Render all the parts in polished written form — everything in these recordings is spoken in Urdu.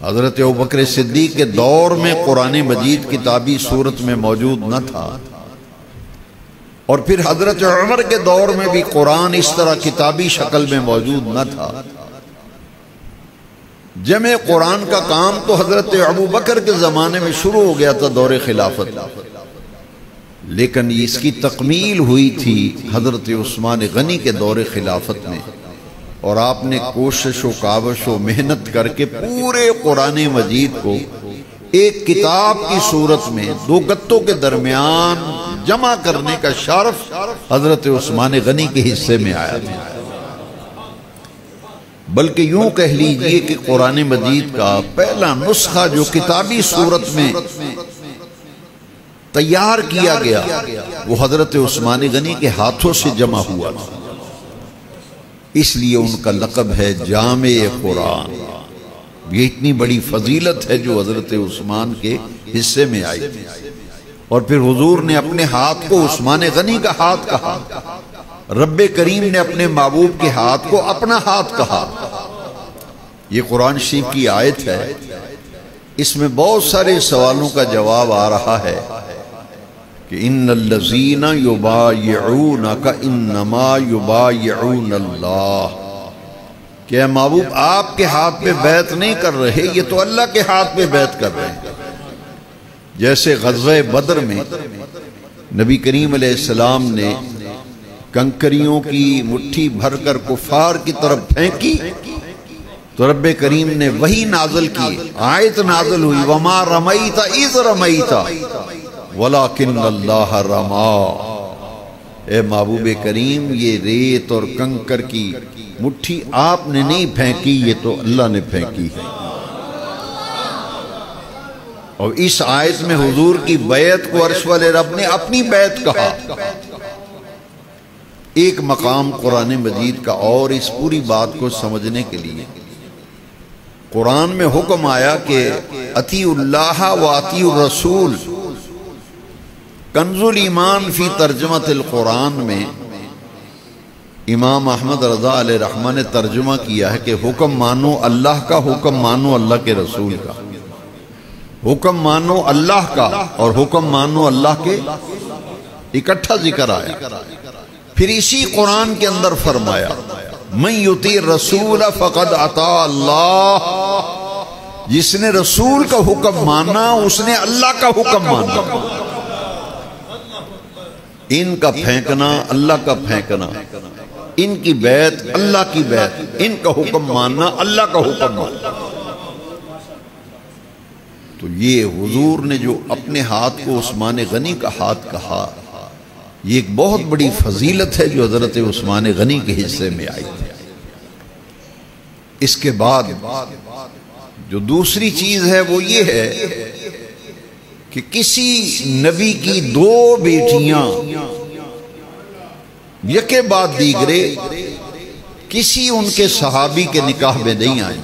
حضرت ابوبکر صدیق کے دور میں قرآن مجید کتابی صورت میں موجود نہ تھا، اور پھر حضرت عمر کے دور میں بھی قرآن اس طرح کتابی شکل میں موجود نہ تھا۔ جمع قرآن کا کام تو حضرت ابوبکر کے زمانے میں شروع ہو گیا تھا دور خلافت، لیکن اس کی تکمیل ہوئی تھی حضرت عثمان غنی کے دور خلافت میں، اور آپ نے کوشش و کاوش و محنت کر کے پورے قرآن مجید کو ایک کتاب کی صورت میں دو گتوں کے درمیان جمع کرنے کا شرف حضرت عثمان غنی کے حصے میں آیا تھا۔ بلکہ یوں کہہ لیجئے کہ قرآن مجید کا پہلا نسخہ جو کتابی صورت میں تیار کیا گیا وہ حضرت عثمان غنی کے ہاتھوں سے جمع ہوا تھا، اس لیے ان کا لقب ہے جامع قرآن۔ یہ اتنی بڑی فضیلت ہے جو حضرت عثمان کے حصے میں آئی تھی، اور پھر حضور نے اپنے ہاتھ کو عثمان غنی کا ہاتھ کہا، رب کریم نے اپنے محبوب کے ہاتھ کو اپنا ہاتھ کہا۔ یہ قرآن شریف کی آیت ہے، اس میں بہت سارے سوالوں کا جواب آ رہا ہے کہ ان الذین یبایعونک انما یبایعون اللہ، کہ اے محبوب آپ کے ہاتھ پہ بیعت نہیں کر رہے، یہ تو اللہ کے ہاتھ پہ بیعت کر رہے ہیں۔ جیسے غزوہ بدر میں نبی کریم علیہ السلام نے کنکریوں کی مٹھی بھر کر کفار کی طرف پھینکی تو رب کریم نے وہی نازل کی، آیت نازل ہوئی وما رمیت اذ رمیت ولکن اللہ رما۔ اے محبوب کریم یہ ریت اور کنکر کی مٹھی آپ نے نہیں پھینکی، یہ تو اللہ نے پھینکی ہے۔ اور اس آیت میں حضور کی بیعت کو عرش والے رب نے اپنی بیعت کہا۔ ایک مقام قرآن مجید کا اور اس پوری بات کو سمجھنے کے لیے قرآن میں حکم آیا کہ اطیعوا اللہ و اطیعوا الرسول۔ کنز الایمان فی ترجمۃ القرآن میں امام احمد رضا علیہ رحمہ نے ترجمہ کیا ہے کہ حکم مانو اللہ کا، حکم مانو اللہ کے رسول کا۔ حکم مانو اللہ کا اور حکم مانو اللہ کے، اکٹھا ذکر آیا۔ پھر اسی قرآن کے اندر فرمایا من یطیع الرسول فقد اطاع اللہ، جس نے رسول کا حکم مانا اس نے اللہ کا حکم مانا۔ ان کا پھینکنا اللہ کا پھینکنا، ان کی بیعت اللہ کی بیعت، ان کا حکم ماننا اللہ کا حکم ماننا۔ تو یہ حضور نے جو اپنے ہاتھ کو عثمان غنی کا ہاتھ کہا، یہ ایک بہت بڑی فضیلت ہے جو حضرت عثمان غنی کے حصے میں آئی تھی۔ اس کے بعد جو دوسری چیز ہے وہ یہ ہے کہ کسی نبی کی دو بیٹیاں یکے بعد دیگرے کسی ان کے صحابی کے نکاح میں نہیں آئیں،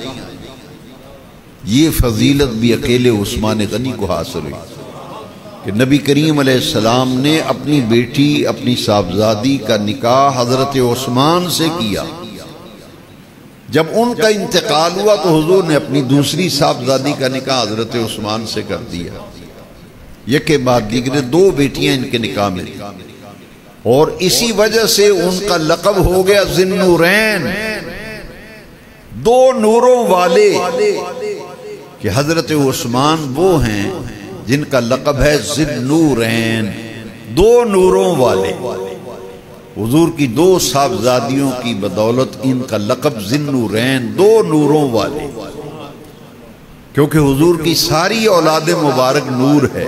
یہ فضیلت بھی اکیلے عثمان غنی کو حاصل ہوئی کہ نبی کریم علیہ السلام نے اپنی بیٹی اپنی صاحبزادی کا نکاح حضرت عثمان سے کیا۔ جب ان کا انتقال ہوا تو حضور نے اپنی دوسری صاحبزادی کا نکاح حضرت عثمان سے کر دیا۔ یکے بعد دیگرے دو بیٹیاں ان کے نکاح میں، اور اسی وجہ سے ان کا لقب ہو گیا ذی النورین، دو نوروں والے، کہ حضرت عثمان وہ ہیں جن کا لقب ہے ذی النورین، دو نوروں والے۔ حضور کی دو صاحبزادیوں کی بدولت ان کا لقب ذی النورین، دو نوروں والے، کیونکہ حضور کی ساری اولاد مبارک نور ہے،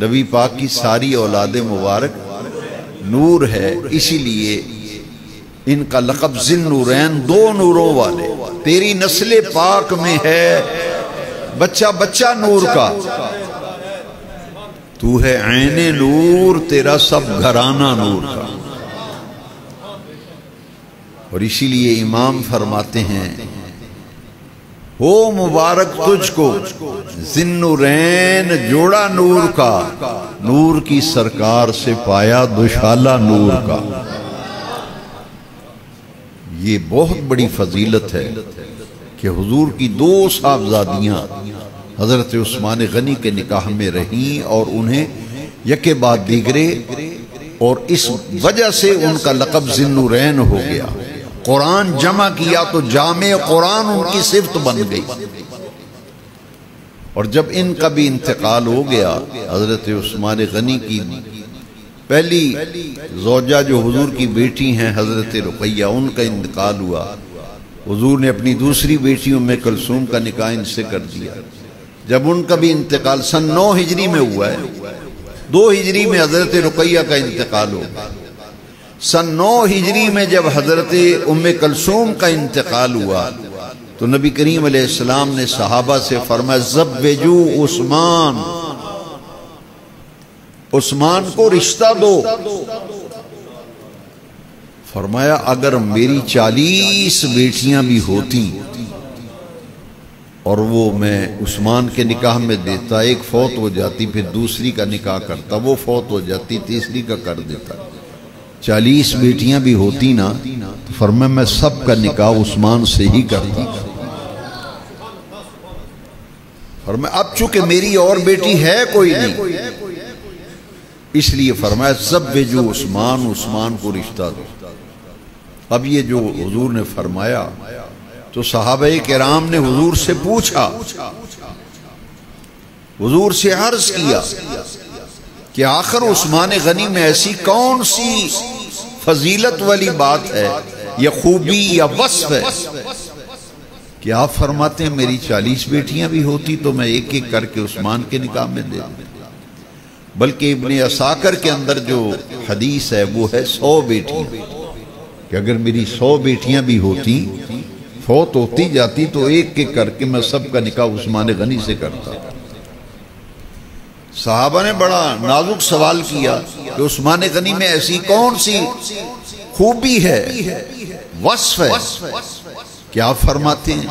نبی پاک کی ساری اولاد مبارک نور ہے، اسی لیے ان کا لقب ذی النورین، دو نوروں والے۔ تیری نسل پاک میں ہے بچہ بچہ نور کا، تو ہے عین نور، تیرا سب گھرانہ نور کا۔ اور اسی لیے امام فرماتے ہیں ہو مبارک تجھ کو ذی النورین، جوڑا نور کا، نور کی سرکار سے پایا دوشالہ نور کا۔ یہ بہت بڑی فضیلت ہے کہ حضور کی 2 صاحبزادیاں حضرت عثمان غنی کے نکاح میں رہیں اور انہیں یکے بعد دیگرے، اور اس وجہ سے ان کا لقب ذی النورین ہو گیا۔ قرآن جمع کیا تو جامع قرآن ان کی صفت بن گئی۔ اور جب ان کا بھی انتقال ہو گیا، حضرت عثمان غنی کی پہلی زوجہ جو حضور کی بیٹی ہیں حضرت رقیہ، ان کا انتقال ہوا، حضور نے اپنی دوسری بیٹی ام کلثوم کا نکاح ان سے کر دیا۔ جب ان کا بھی انتقال سن 9 ہجری میں ہوا ہے، 2 ہجری میں حضرت رقیہ کا انتقال ہو گیا۔ سن 9 ہجری میں جب حضرت ام کلثوم کا انتقال ہوا تو نبی کریم علیہ السلام نے صحابہ سے فرمایا زوجو عثمان، عثمان کو رشتہ دو۔ فرمایا اگر میری 40 بیٹیاں بھی ہوتی اور وہ میں عثمان کے نکاح میں دیتا، ایک فوت ہو جاتی پھر دوسری کا نکاح کرتا، وہ فوت ہو جاتی تیسری کا کر دیتا، 40 بیٹیاں بھی ہوتی نا تو فرمایا میں سب کا نکاح عثمان سے ہی کرتا۔ فرمایا اب چونکہ میری اور بیٹی ہے کوئی نہیں، اس لیے فرمایا زوجو عثمان، عثمان کو رشتہ دو۔ اب یہ جو حضور نے فرمایا تو صحابہ کرام نے حضور سے پوچھا، حضور سے عرض کیا کہ آخر عثمان غنی میں ایسی کون سی فضیلت والی بات ہے یا خوبی یا وصف ہے کہ آپ فرماتے ہیں میری 40 بیٹیاں بھی ہوتی تو میں ایک ایک کر کے عثمان کے نکاح میں دے دوں۔ بلکہ ابن عساکر کے اندر جو حدیث ہے وہ ہے 100 بیٹیاں، کہ اگر میری 100 بیٹیاں بھی ہوتی فوت ہوتی جاتی تو ایک ایک کر کے میں سب کا نکاح عثمان غنی سے کرتا۔ صحابہ نے بڑا نازک سوال کیا کہ عثمان غنی میں ایسی کون سی خوبی ہے، وصف ہے کہ آپ فرماتے ہیں؟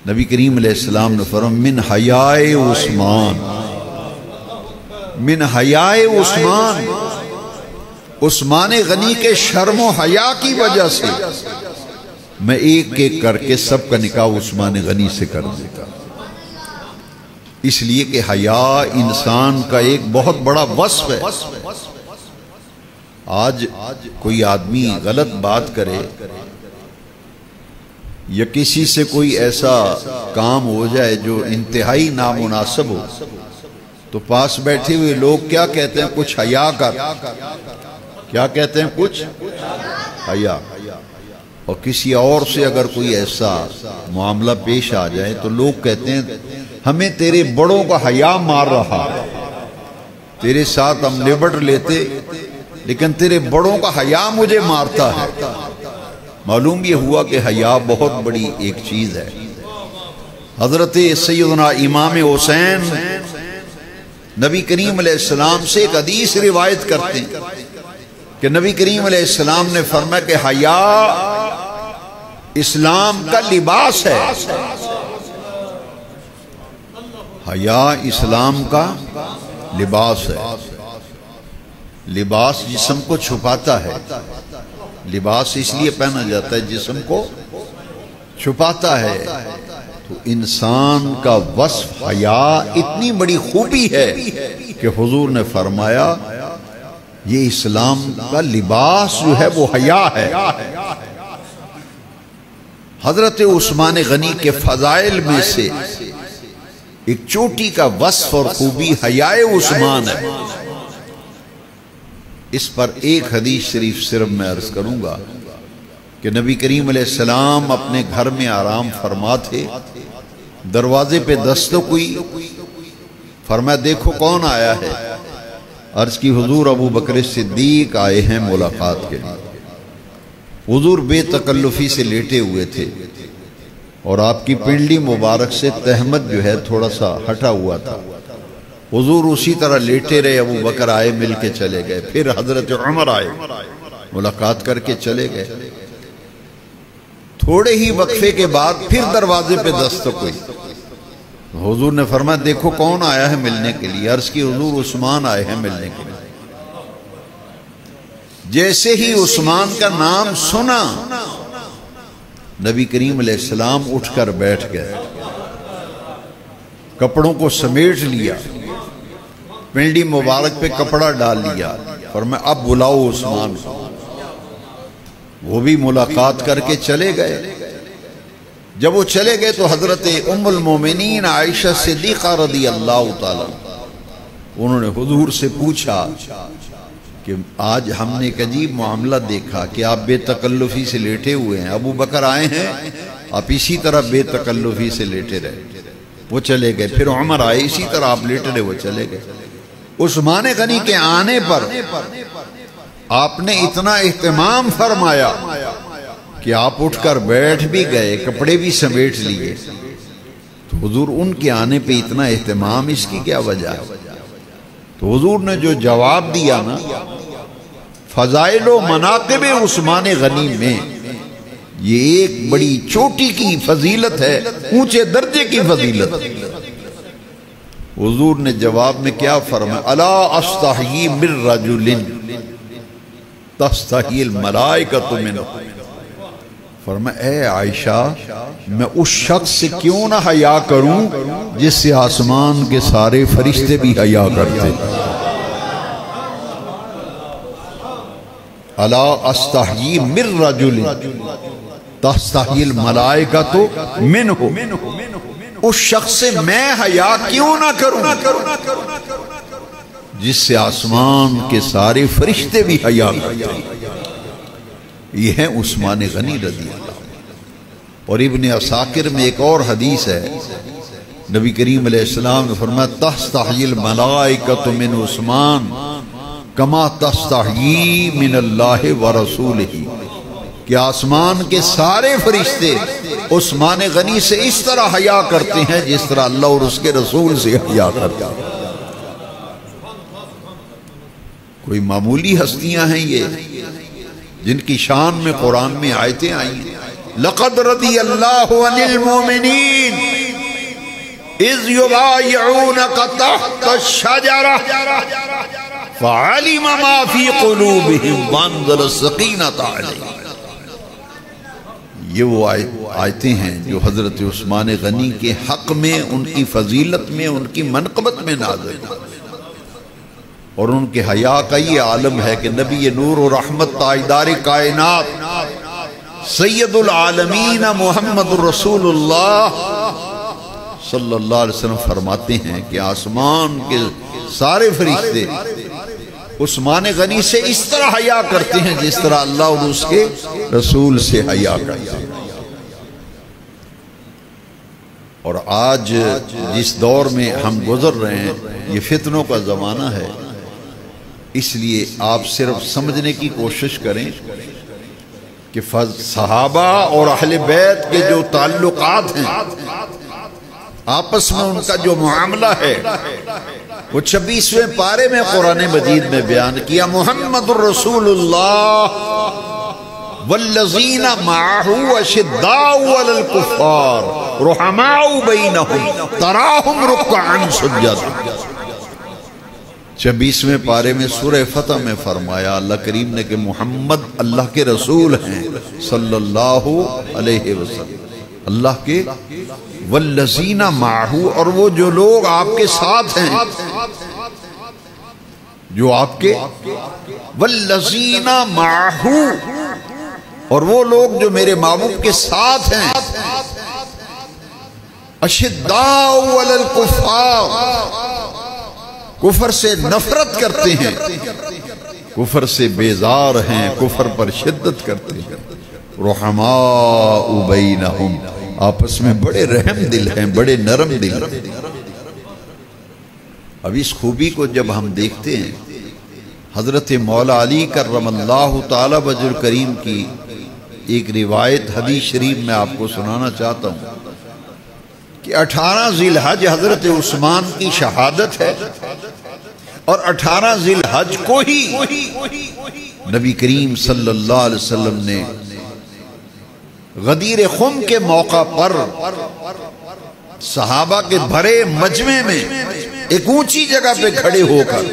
نبی کریم علیہ السلام نے فرمایا من حیاء عثمان، من حیاء عثمان، عثمان غنی کے شرم و حیا کی وجہ سے میں ایک ایک کر کے سب کا نکاح عثمان غنی سے کر دیتا، اس لیے کہ حیا انسان کا ایک بہت بڑا وصف ہے۔ آج کوئی آدمی غلط بات کرے یا کسی سے کوئی ایسا کام ہو جائے جو انتہائی نامناسب ہو تو پاس بیٹھے ہوئے لوگ کیا کہتے ہیں؟ کچھ حیا کر، کیا کہتے ہیں؟ کچھ حیا۔ اور کسی اور سے اگر کوئی ایسا معاملہ پیش آ جائے تو لوگ کہتے ہیں ہمیں تیرے بڑوں کا حیا مار رہا، تیرے ساتھ ہم نبٹ لیتے لیکن تیرے بڑوں کا حیا مجھے مارتا ہے۔ معلوم یہ ہوا کہ حیا بہت بڑی ایک چیز ہے۔ حضرت سیدنا امام حسین نبی کریم علیہ السلام سے ایک حدیث روایت کرتے ہیں کہ نبی کریم علیہ السلام نے فرمایا کہ حیا اسلام کا لباس ہے، حیا اسلام کا لباس ہے۔ لباس جسم کو چھپاتا ہے، لباس اس لیے پہنا جاتا ہے جسم کو چھپاتا ہے۔ تو انسان کا وصف حیا اتنی بڑی خوبی ہے کہ حضور نے فرمایا یہ اسلام کا لباس جو ہے وہ حیا ہے۔ حضرت عثمان غنی کے فضائل میں سے ایک چوٹی کا وصف اور خوبی حیاء عثمان ہے۔ اس پر ایک حدیث شریف صرف میں عرض کروں گا کہ نبی کریم علیہ السلام اپنے گھر میں آرام فرما تھے، دروازے پہ دستک ہوئی، فرمایا دیکھو کون آیا ہے؟ عرض کی حضور ابو بکر صدیق آئے ہیں ملاقات کے لیے۔ حضور بے تکلفی سے لیٹے ہوئے تھے اور آپ کی پنڈلی مبارک سے تہمت جو ہے تھوڑا سا ہٹا ہوا تھا۔ حضور اسی طرح لیٹے رہے، ابو بکر آئے مل کے چلے گئے، پھر حضرت عمر آئے ملاقات کر کے چلے گئے۔ تھوڑے ہی وقفے کے بعد پھر دروازے پہ دستک ہوئی، حضور نے فرمایا دیکھو کون آیا ہے ملنے کے لیے؟ عرض کی حضور عثمان آئے ہیں ملنے کے لیے۔ جیسے ہی عثمان کا نام سنا نبی کریم علیہ السلام اٹھ کر بیٹھ گئے، کپڑوں کو سمیٹ لیا، پنڈلی مبارک پہ کپڑا ڈال لیا، فرمایا اب بلاؤ عثمان کو۔ وہ بھی ملاقات کر کے چلے گئے۔ جب وہ چلے گئے تو حضرت ام المومنین عائشہ صدیقہ رضی اللہ تعالی انہوں نے حضور سے پوچھا کہ آج ہم نے ایک عجیب معاملہ دیکھا کہ آپ بے تکلفی سے لیٹے ہوئے ہیں، ابو بکر آئے ہیں، آپ اسی طرح بے تکلفی سے لیٹے رہے۔ وہ چلے گئے، پھر عمر آئے، اسی طرح آپ لیٹے رہے، وہ چلے گئے۔ عثمان غنی کے آنے پر آپ نے اتنا اہتمام فرمایا کہ آپ اٹھ کر بیٹھ بھی گئے، کپڑے بھی سمیٹ لیے۔ تو حضور ان کے آنے پہ اتنا اہتمام، اس کی کیا وجہ ہے؟ تو حضور نے جو جواب دیا نا، فضائل و مناقب عثمان غنی میں یہ ایک بڑی چوٹی کی فضیلت ہے، اونچے درجے کی فضیلت۔ حضور نے جواب میں کیا فرمایا؟ الا استحیی من رجل تستحیی الملائکۃ منہ۔ فرمایا اے عائشہ، میں اس شخص سے کیوں نہ حیا کروں جس سے آسمان کے سارے فرشتے بھی حیا کرتے۔ الا استحیی من رجل تستحیی الملائکۃ منہ، اس شخص سے میں حیا کیوں نہ کروں جس سے آسمان کے سارے فرشتے بھی حیا کرتے۔ یہ ہے عثمان غنی رضی اللہ۔ اور ابن عساکر میں ایک اور حدیث ہے، نبی کریم علیہ السلام نے فرمایا تستحیی الملائکۃ من عثمان کما تستحیی من اللہ ورسولہ، کہ آسمان کے سارے فرشتے عثمان غنی سے اس طرح حیا کرتے ہیں جس طرح اللہ اور اس کے رسول سے حیا کرتے ہیں۔ کوئی معمولی ہستیاں ہیں یہ جن کی شان میں قرآن میں آیتیں آئی ہیں۔ لقد رضی اللہ عن المؤمنین اذ یبایعونک تحت الشجرہ فعلم ما فی قلوبہم وانزل السکینۃ علیہم۔ یہ وہ آیتیں ہیں جو حضرت عثمان غنی کے حق میں، ان کی فضیلت میں، ان کی منقبت میں نازل ہیں۔ اور ان کے حیا کا یہ عالم ہے کہ نبی نور و رحمت تاجدار کائنات سید العالمین محمد رسول اللہ صلی اللہ علیہ وسلم فرماتے ہیں کہ آسمان کے سارے فرشتے عثمان غنی سے اس طرح حیا کرتے ہیں جس طرح اللہ اور اس کے رسول سے حیا کرتے ہیں۔ اور آج جس دور میں ہم گزر رہے ہیں یہ فتنوں کا زمانہ ہے، اس لیے آپ صرف سمجھنے کی کوشش کریں کہ صحابہ اور اہل بیت کے جو تعلقات ہیں، آپس میں ان کا جو معاملہ ہے، وہ 26ویں پارے میں قرآن مجید میں بیان کیا۔ محمد الرسول اللہ والذین معہ اشداء علی الکفار رحماء بینہم تراہم رکعا سجدا۔ 26ویں پارے میں سورہ فتح میں فرمایا اللہ کریم نے کہ محمد اللہ کے رسول ہیں صلی اللہ علیہ وسلم، اللہ کے والذین معہ، اور وہ جو لوگ آپ کے ساتھ ہیں، جو آپ کے والذین معہ، اور وہ لوگ جو میرے محبوب کے ساتھ ہیں، اشداء علی الکفار، کفر سے نفرت کرتے ہیں، کفر سے بیزار ہیں، کفر پر شدت کرتے ہیں، رحماء بینہم، آپس میں بڑے رحم دل ہیں، بڑے نرم دل ہیں۔ اب اس خوبی کو جب ہم دیکھتے ہیں، حضرت مولا علی کرم اللہ تعالی وجہ الکریم کی ایک روایت حدیث شریف میں آپ کو سنانا چاہتا ہوں کہ 18 ذی الحج حضرت عثمان کی شہادت ہے، اور 18 ذی الحج کو ہی نبی کریم صلی اللہ علیہ وسلم نے غدیر خم کے موقع پر صحابہ کے بھرے مجمع میں ایک اونچی جگہ پہ کھڑے ہو کر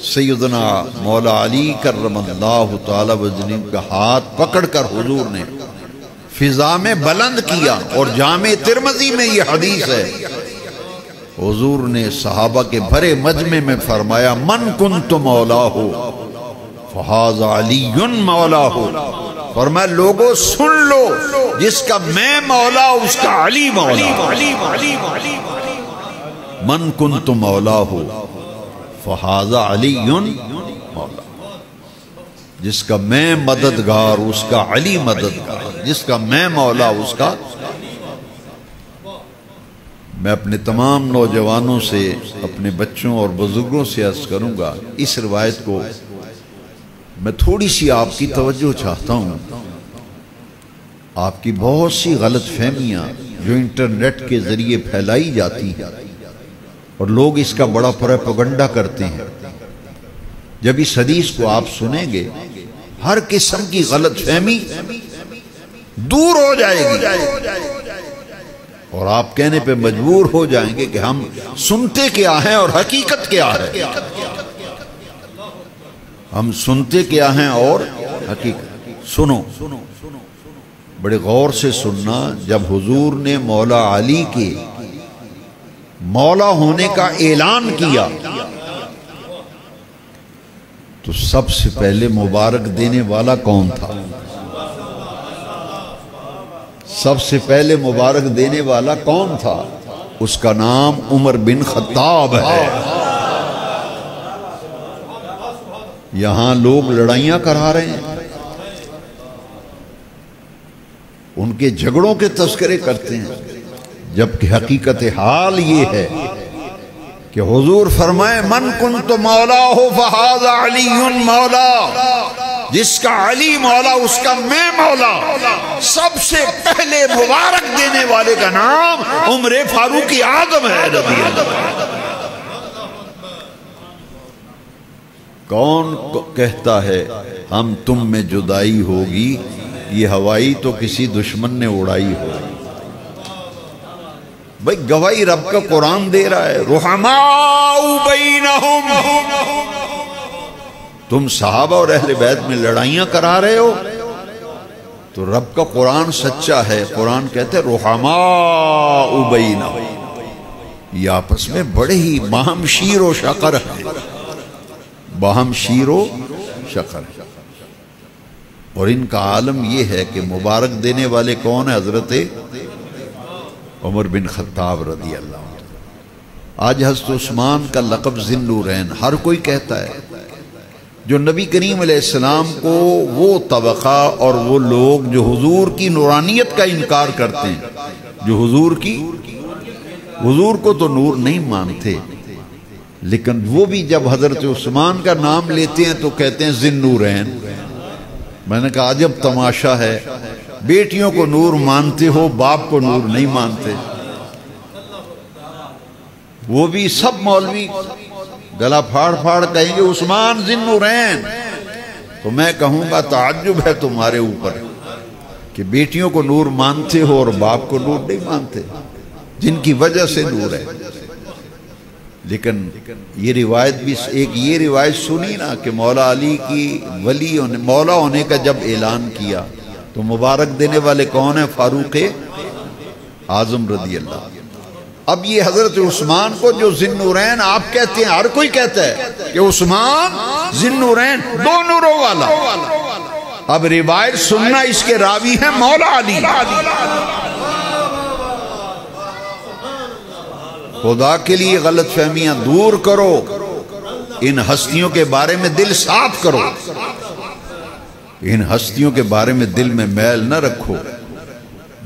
سیدنا مولا علی کرم اللہ تعالی وجہ کا ہاتھ پکڑ کر حضور نے فضا میں بلند کیا، اور جامع ترمذی میں یہ حدیث ہے، حضور نے صحابہ کے بھرے مجمع میں فرمایا من کنت مولاہ فہذا علی مولاہ، فرمایا لوگوں سن لو، جس کا میں مولا اس کا علی مولا، من کنت مولاہ فہذا علی مولا، جس کا میں مددگار اس کا علی مددگار، جس کا میں مولا اس کا۔ میں اپنے تمام نوجوانوں سے، اپنے بچوں اور بزرگوں سے عرض کروں گا، اس روایت کو میں تھوڑی سی آپ کی توجہ چاہتا ہوں۔ آپ کی بہت سی غلط فہمیاں جو انٹرنیٹ کے ذریعے پھیلائی جاتی ہیں اور لوگ اس کا بڑا پروپیگنڈا کرتے ہیں، جب اس حدیث کو آپ سنیں گے ہر قسم کی غلط فہمی دور ہو جائے گی، اور آپ کہنے پہ مجبور ہو جائیں گے کہ ہم سنتے کیا ہیں اور حقیقت کیا ہے، ہم سنتے کیا ہیں اور حقیقت۔ سنو، بڑے غور سے سننا، جب حضور نے مولا علی کے مولا ہونے کا اعلان کیا تو سب سے پہلے مبارک دینے والا کون تھا؟ سب سے پہلے مبارک دینے والا کون تھا؟ اس کا نام عمر بن خطاب ہے۔ یہاں لوگ لڑائیاں کرا رہے ہیں، ان کے جھگڑوں کے تذکرے کرتے ہیں، جبکہ حقیقت حال یہ ہے کہ حضور فرمائے من کنت مولاہ فہذا علی مولا، جس کا علی مولا اس کا میں مولا۔ سب سے پہلے مبارک دینے والے کا نام عمر فاروق اعظم ہے رضی اللہ عنہ۔ کون کہتا ہے ہم تم میں جدائی ہوگی، یہ ہوائی تو کسی دشمن نے اڑائی ہوگی۔ بھئی گواہی رب کا قرآن دے رہا ہے، رحماء بینہم، تم صحابہ اور اہل بیت میں لڑائیاں کرا رہے ہو تو رب کا قرآن سچا ہے، قرآن کہتے ہیں رحماء بینہم، یہ آپس میں بڑے ہی باہم شیر و شکر ہیں، باہم شیر و شکر ہے۔ اور ان کا عالم یہ ہے کہ مبارک دینے والے کون ہیں؟ حضرت عمر بن خطاب رضی اللہ عنہ۔ آج حضرت عثمان کا لقب ذی النورین ہر کوئی کہتا ہے، جو نبی کریم علیہ السلام کو وہ طبقہ اور وہ لوگ جو حضور کی نورانیت کا انکار کرتے ہیں، جو حضور کو تو نور نہیں مانتے، لیکن وہ بھی جب حضرت عثمان کا نام لیتے ہیں تو کہتے ہیں ذی النورین۔ میں نے کہا عجب تماشا ہے، بیٹیوں کو نور مانتے ہو، باپ کو نور نہیں مانتے۔ وہ بھی سب مولوی گلا پھاڑ پھاڑ کہیں گے عثمان ذی النورین، تو میں کہوں گا تعجب ہے تمہارے اوپر کہ بیٹیوں کو نور مانتے ہو اور باپ کو نور نہیں مانتے، جن کی وجہ سے نور ہے۔ لیکن یہ روایت بھی ایک یہ روایت سنی نا کہ مولا علی کی ولی مولا ہونے کا جب اعلان کیا تو مبارک دینے والے کون ہیں؟ فاروق اعظم رضی اللہ عنہ۔ اب یہ حضرت عثمان کو جو ذی النورین آپ کہتے ہیں، ہر کوئی کہتا ہے کہ عثمان ذی النورین، دو نوروں والا۔ اب روایت سننا، اس کے راوی ہیں مولا علی۔ خدا کے لیے غلط فہمیاں دور کرو، ان ہستیوں کے بارے میں دل صاف کرو، ان ہستیوں کے بارے میں دل میں میل نہ رکھو،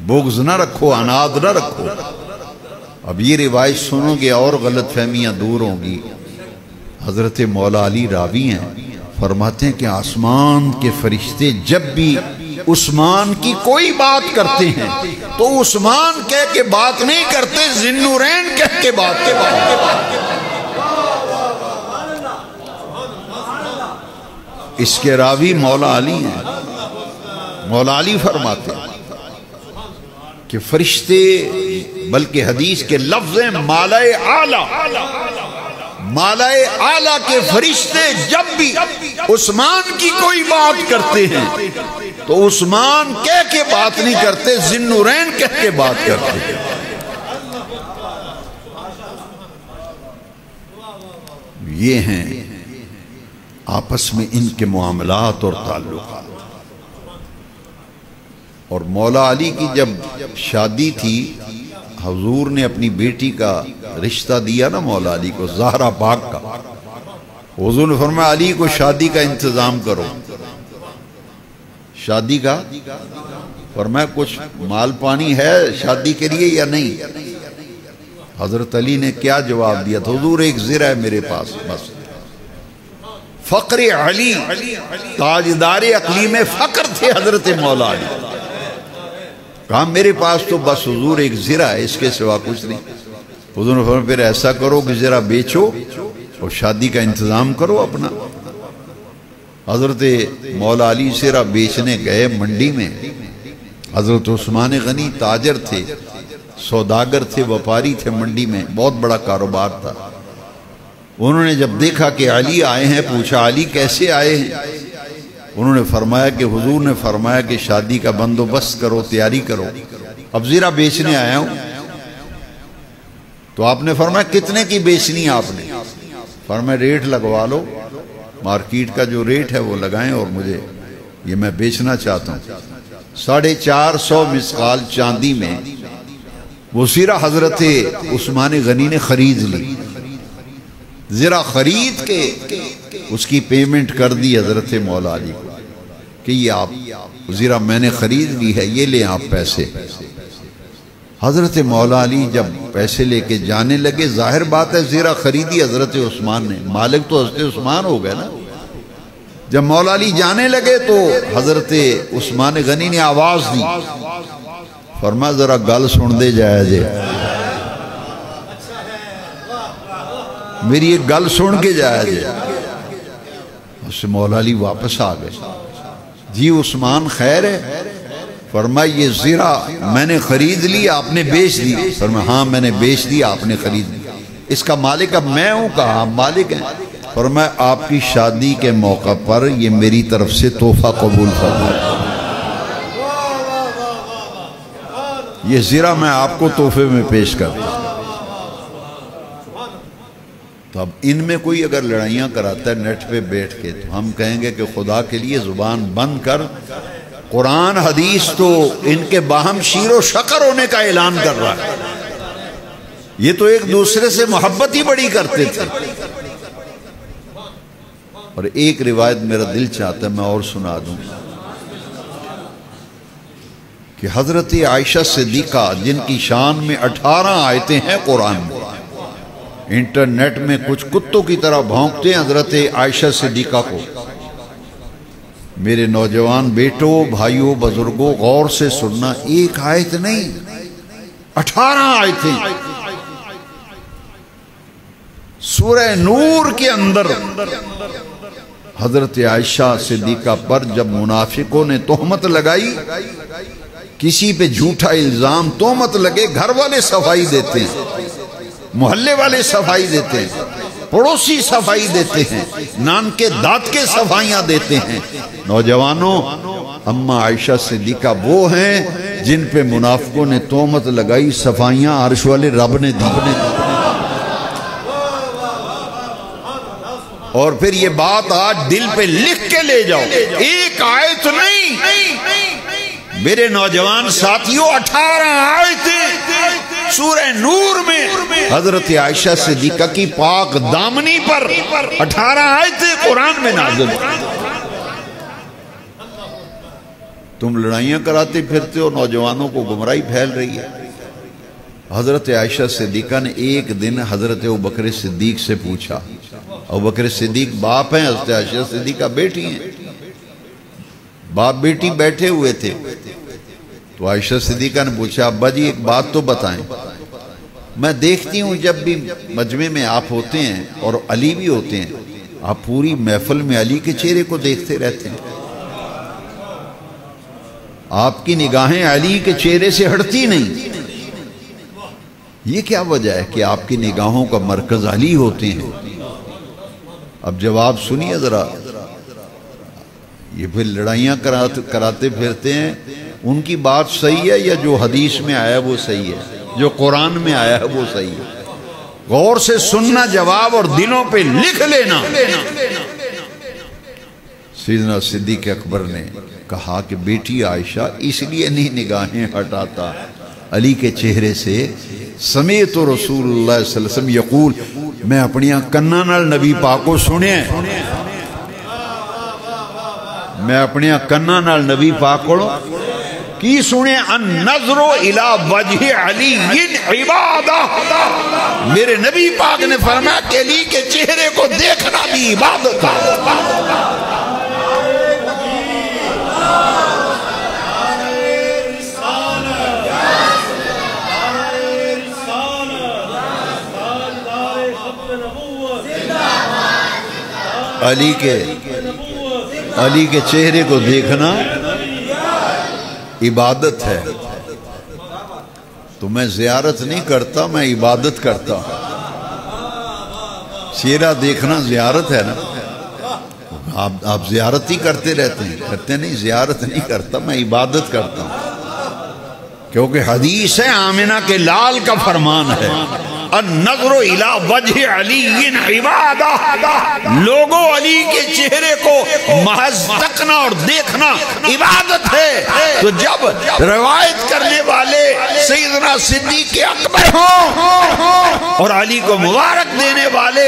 بغض نہ رکھو، عناد نہ رکھو۔ اب یہ روایت سنو گے اور غلط فہمیاں دور ہوں گی۔ حضرت مولا علی راوی ہیں، فرماتے ہیں کہ آسمان کے فرشتے جب بھی عثمان کی کوئی بات کرتے ہیں تو عثمان کہہ کے بات نہیں کرتے، ذی النورین کہہ کے بات کرتے۔ اس کے راوی مولا علی ہیں۔ مولا علی فرماتے ہیں کہ فرشتے، بلکہ حدیث کے لفظ ہیں مالائے اعلیٰ، مالائے اعلیٰ کے فرشتے جب بھی عثمان کی کوئی بات کرتے ہیں تو عثمان کہہ کے بات نہیں کرتے، ذی النورین کہہ کے بات کرتے۔ یہ ہیں آپس میں ان کے معاملات اور تعلقات۔ اور مولا علی کی جب شادی تھی، حضور نے اپنی بیٹی کا رشتہ دیا نا مولا علی کو، زہرا پاک کا۔ حضور نے فرمایا علی کو شادی کا انتظام کرو۔ شادی کا فرمایا کچھ مال پانی ہے شادی کے لیے یا نہیں؟ حضرت علی نے کیا جواب دیا تھا؟ حضور ایک زرہ ہے میرے پاس بس۔ فقر علی، تاجدار اقلیم فقر تھے حضرت مولا علی۔ کہا میرے پاس تو بس حضور ایک زرہ ہے، اس کے سوا کچھ نہیں۔ حضور نے فرمایا پھر ایسا کرو کہ زرہ بیچو اور شادی کا انتظام کرو اپنا۔ حضرت مولا علی زرہ بیچنے گئے منڈی میں۔ حضرت عثمان غنی تاجر تھے، سوداگر تھے، وپاری تھے، منڈی میں بہت بڑا کاروبار تھا۔ انہوں نے جب دیکھا کہ علی آئے ہیں، پوچھا علی کیسے آئے ہیں؟ انہوں نے فرمایا کہ حضور نے فرمایا کہ شادی کا بندوبست کرو، تیاری کرو، اب زرہ بیچنے آیا ہوں۔ تو آپ نے فرمایا کتنے کی بیچنی آپ نے؟ فرمایا ریٹ لگوا لو، مارکیٹ کا جو ریٹ ہے وہ لگائیں اور مجھے یہ میں بیچنا چاہتا ہوں۔ 450 مسقال چاندی میں وہ زرہ حضرت عثمان غنی نے خرید لی۔ زرہ خرید کے اس کی پیمنٹ کر دی حضرت مولا علی کو کہ یہ آپ زرہ میں نے خرید لی ہے، یہ لیں آپ پیسے۔ حضرت مولا علی جب پیسے لے کے جانے لگے، ظاہر بات ہے زرہ خریدی حضرت عثمان نے، مالک تو حضرت عثمان ہو گئے نا۔ جب مولا علی جانے لگے تو حضرت عثمان غنی نے آواز دی، فرمایا ذرا گل سن دے جایا جے، میری ایک گل سن کے جایا جے۔ اس سے مولا علی واپس آ گئے۔ جی عثمان خیر ہے؟ فرمایا یہ زرہ میں نے خرید لی، آپ نے بیچ دی؟ فرمایا ہاں میں نے بیچ دی، آپ نے خرید لی۔ اس کا مالک اب میں ہوں؟ کہا آپ مالک ہیں۔ فرمایا آپ کی شادی کے موقع پر یہ میری طرف سے تحفہ قبول فرمائے، یہ زرہ میں آپ کو تحفے میں پیش کرتا ہوں۔ تو اب ان میں کوئی اگر لڑائیاں کراتا ہے نیٹ پہ بیٹھ کے تو ہم کہیں گے کہ خدا کے لیے زبان بند کر، قرآن حدیث تو ان کے باہم شیر و شکر ہونے کا اعلان کر رہا ہے۔ یہ تو ایک دوسرے سے محبت ہی بڑی کرتے تھے۔ اور ایک روایت میرا دل چاہتا ہے میں اور سنا دوں کہ حضرت عائشہ صدیقہ جن کی شان میں 18 آیتیں ہیں قرآن میں، انٹرنیٹ میں کچھ کتوں کی طرح بھونکتے ہیں حضرت عائشہ صدیقہ کو۔ میرے نوجوان بیٹوں، بھائیوں، بزرگوں، غور سے سننا، ایک آیت نہیں 18 آیتیں۔ سورہ نور کے اندر حضرت عائشہ صدیقہ پر جب منافقوں نے تہمت لگائی، کسی پہ جھوٹا الزام تہمت لگے، گھر والے صفائی دیتے ہیں، محلے والے صفائی دیتے ہیں، پڑوسی صفائی دیتے ہیں، نان کے دانت کے صفائیاں دیتے ہیں۔ نوجوانوں، اماں عائشہ صدیقہ وہ ہیں جن پہ منافقوں نے تہمت لگائی، صفائیاں عرش والے رب نے دی۔ اور پھر یہ بات آج دل پہ لکھ کے لے جاؤ، ایک آیت نہیں میرے نوجوان ساتھیوں، 18 آیتیں سورہ نور میں حضرت عائشہ صدیقہ کی پاک دامنی پر 18 آیتیں قرآن میں نازل۔ تم لڑائیاں کراتے پھرتے ہو، نوجوانوں کو گمراہی پھیل رہی ہے۔ حضرت عائشہ صدیقہ نے ایک دن حضرت ابوبکر صدیق سے پوچھا، ابوبکر صدیق باپ ہیں، حضرت عائشہ صدیقہ بیٹی ہیں، باپ بیٹی بیٹھے ہوئے تھے۔ تو عائشہ صدیقہ نے پوچھا، ابا جی ایک بات تو بتائیں، میں دیکھتی ہوں جب بھی مجمع میں آپ ہوتے ہیں اور علی بھی ہوتے ہیں، آپ پوری محفل میں علی کے چہرے کو دیکھتے رہتے ہیں، آپ کی نگاہیں علی کے چہرے سے ہٹتی نہیں، یہ کیا وجہ ہے کہ آپ کی نگاہوں کا مرکز علی ہوتے ہیں؟ اب جواب سنیے ذرا، یہ پھر لڑائیاں کراتے پھرتے ہیں. ان کی بات صحیح ہے یا جو حدیث میں آیا وہ صحیح ہے, جو قرآن میں آیا ہے وہ صحیح ہے؟ غور سے سننا جواب اور دلوں پہ لکھ لینا. سیدنا صدیق اکبر نے کہا کہ بیٹی عائشہ اس لیے نہیں نگاہیں ہٹاتا علی کے چہرے سے. سمیت رسول اللہ صلی اللہ علیہ وسلم یقول, میں اپنی کناں نال نبی پاک کو سنیا, میں اپنی کناں نال نبی پاک کو کی سنے, النظر الی وجہ علی عبادہ. میرے نبی پاک نے فرمایا کہ علی کے چہرے کو دیکھنا بھی عبادت ہے. علی کے چہرے کو دیکھنا عبادت ہے. تو میں زیارت نہیں کرتا, میں عبادت کرتا ہوں. چہرہ دیکھنا زیارت ہے نا. آپ زیارت ہی کرتے رہتے ہیں, کرتے نہیں, زیارت نہیں کرتا, میں عبادت کرتا ہوں. کیونکہ حدیث ہے آمنہ کے لال کا فرمان ہے, النظر الی وجہ علی عبادہ. لوگوں علی کے چہرے کو محض تکنا اور دیکھنا عبادت ہے. تو جب روایت کرنے والے سیدنا صدیق اکبر ہوں اور علی کو مبارک دینے والے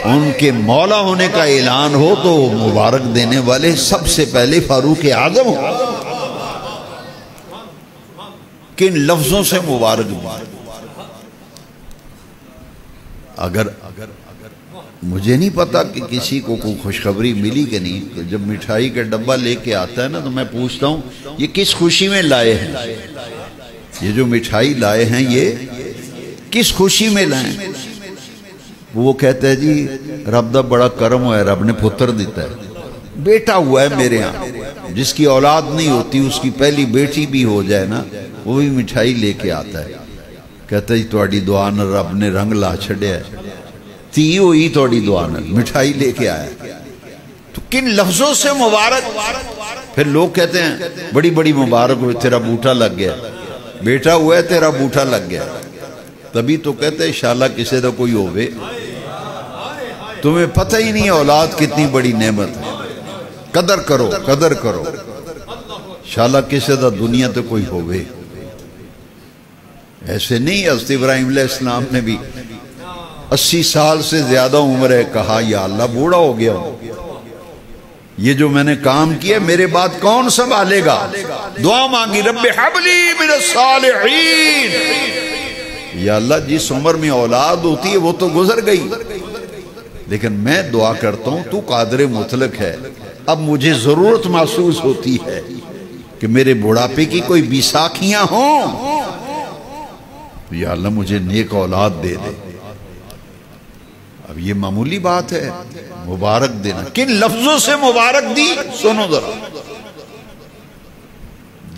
ان کے مولا ہونے کا اعلان ہو, تو مبارک دینے والے سب سے پہلے فاروق اعظم ہوں. کن لفظوں سے مبارک دی؟ اگر مجھے نہیں پتا کہ کسی کو کوئی خوشخبری ملی کہ نہیں. جب مٹھائی کا ڈبہ لے کے آتا ہے نا, تو میں پوچھتا ہوں یہ کس خوشی میں لائے ہیں, یہ جو مٹھائی لائے ہیں یہ کس خوشی میں لائے ہیں؟ وہ کہتا ہے جی رب دا بڑا کرم ہوا ہے, رب نے پتر دیتا ہے, بیٹا ہوا ہے میرے ہاں. جس کی اولاد نہیں ہوتی اس کی پہلی بیٹی بھی ہو جائے نا, وہ بھی مٹھائی لے کے آتا ہے. کہتا جی تواڈی دعا نال رب نے رنگ لا چھڑیا ہے, تھی ہوئی تواڈی دعا نال, مٹھائی لے کے آیا. تو کن لفظوں سے مبارک. پھر لوگ کہتے ہیں بڑی بڑی مبارک ہوئے, تیرا بوٹا لگ گیا, بیٹا ہوا ہے تیرا بوٹا لگ گیا. تبھی تو کہتے ہیں انشاءاللہ کسی دا کوئی ہوئے. تمہیں پتہ ہی نہیں اولاد کتنی بڑی نعمت ہے. قدر کرو, قدر کرو. انشاءاللہ کسی دا دنیا تو کوئی ہوئے. ایسے نہیں. حضرت ابراہیم علیہ السلام نے بھی 80 سال سے زیادہ عمر ہے, کہا یا اللہ بوڑھا ہو گیا ہوں, یہ جو میں نے کام کیا میرے بعد کون سنبھالے گا. دعا مانگی رب ہب لی من الصالحین, یا اللہ جس عمر میں اولاد ہوتی ہے وہ تو گزر گئی, لیکن میں دعا کرتا ہوں تو قادر مطلق ہے. اب مجھے ضرورت محسوس ہوتی ہے کہ میرے بڑھاپے کی کوئی بیساکھیاں ہوں, یا اللہ مجھے نیک اولاد دے دے. اب یہ معمولی بات ہے مبارک دینا. کن لفظوں سے مبارک دی سنو ذرا.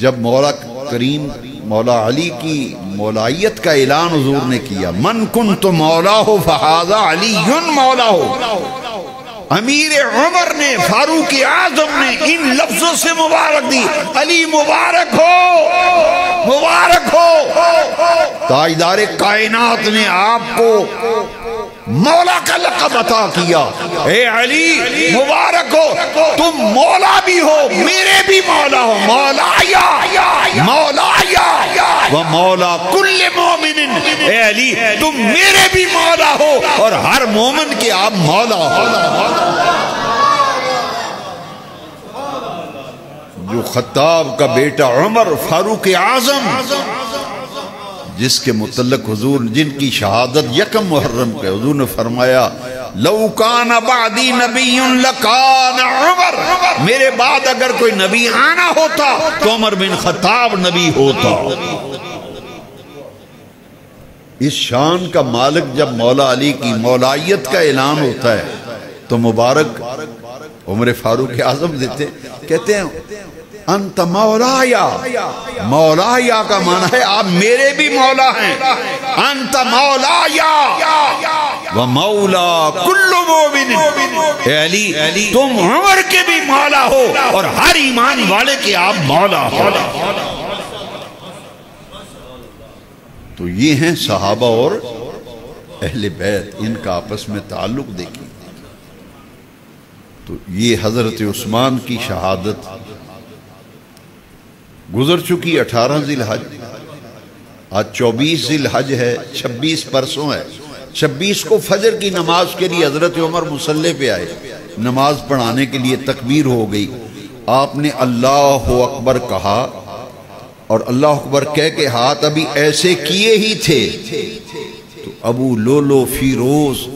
جب مولا کریم مولا علی کی مولائیت کا اعلان حضور نے کیا, من کنت مولا ہو فہذا علی مولا ہو, امیر عمر نے فاروق اعظم نے ان لفظوں سے مبارک دی, علی مبارک ہو, مبارک ہو. تاجدار کائنات نے آپ کو مولا کا لقب عطا کیا, اے علی مبارک ہو, تم مولا بھی ہو میرے بھی مولا ہو. مولایا مولایا و مولا کل مومن, اے علی تم میرے بھی مولا ہو اور ہر مومن کے آپ مولا ہو. جو خطاب کا بیٹا عمر فاروق اعظم, جس کے متعلق حضور جن کی شہادت یکم محرم کے حضور نے فرمایا لو کان بعدی نبی لکان عمر, میرے بعد اگر کوئی نبی آنا ہوتا تو عمر بن خطاب نبی ہوتا. اس شان کا مالک جب مولا علی کی مولائیت کا اعلان ہوتا ہے تو مبارک عمر فاروق اعظم دیتے. کہتے ہیں انت مولایا، مولایا کا معنی ہے آپ میرے بھی مولا ہیں، انت مولایا و مولا کل مومن، اے علی تم عمر کے بھی مولا ہو اور ہر ایمان والے کے آپ مولا ہو۔ تو یہ ہیں صحابہ اور اہل بیت، ان کا آپس میں تعلق دیکھیں۔ تو یہ حضرت عثمان کی شہادت گزر چکی 18 ذی الحج، آج 24 ذی الحج ہے، 26 پرسوں ہے۔ 26 کو فجر کی نماز کے لیے حضرت عمر مصلی پہ آئے، نماز پڑھانے کے لیے تکبیر ہو گئی، آپ نے اللہ اکبر کہا اور اللہ اکبر کہہ کے ہاتھ ابھی ایسے کیے ہی تھے تو ابو لولو فیروز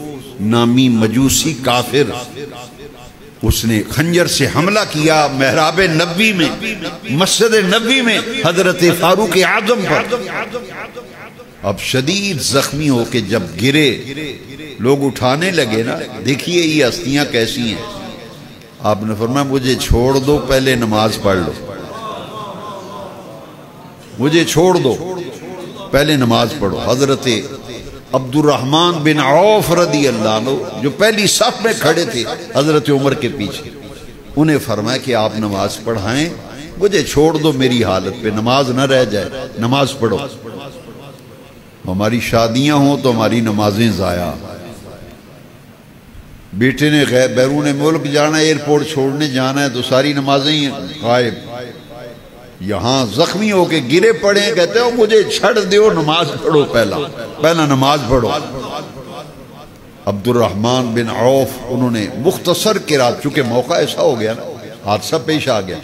نامی مجوسی کافر اس نے خنجر سے حملہ کیا محراب نبوی میں، مسجد نبوی میں حضرت فاروق اعظم پر۔ اب شدید زخمی ہو کے جب گرے، لوگ اٹھانے لگے نا، دیکھیے یہ ہستیاں کیسی ہیں، آپ نے فرمایا مجھے چھوڑ دو، پہلے نماز پڑھ لو، مجھے چھوڑ دو پہلے نماز پڑھو۔ حضرت عبد الرحمن بن عوف رضی اللہ عنہ جو پہلی صف میں کھڑے تھے حضرت عمر کے پیچھے، انہیں فرمایا کہ آپ نماز پڑھائیں، مجھے چھوڑ دو میری حالت پہ، نماز نہ رہ جائے، نماز پڑھو۔ ہماری شادیاں ہوں تو ہماری نمازیں ضائع، بیٹے نے بیرون ملک جانا ہے، ایئرپورٹ چھوڑنے جانا ہے تو ساری نمازیں غائب۔ یہاں زخمی ہو کے گرے پڑے ہیں، کہتے ہو مجھے چھڑ دیو، نماز پڑھو، پہلا نماز پڑھو۔ عبد الرحمن بن عوف انہوں نے مختصر قرات، چونکہ موقع ایسا ہو گیا نا، حادثہ پیش آ گیا،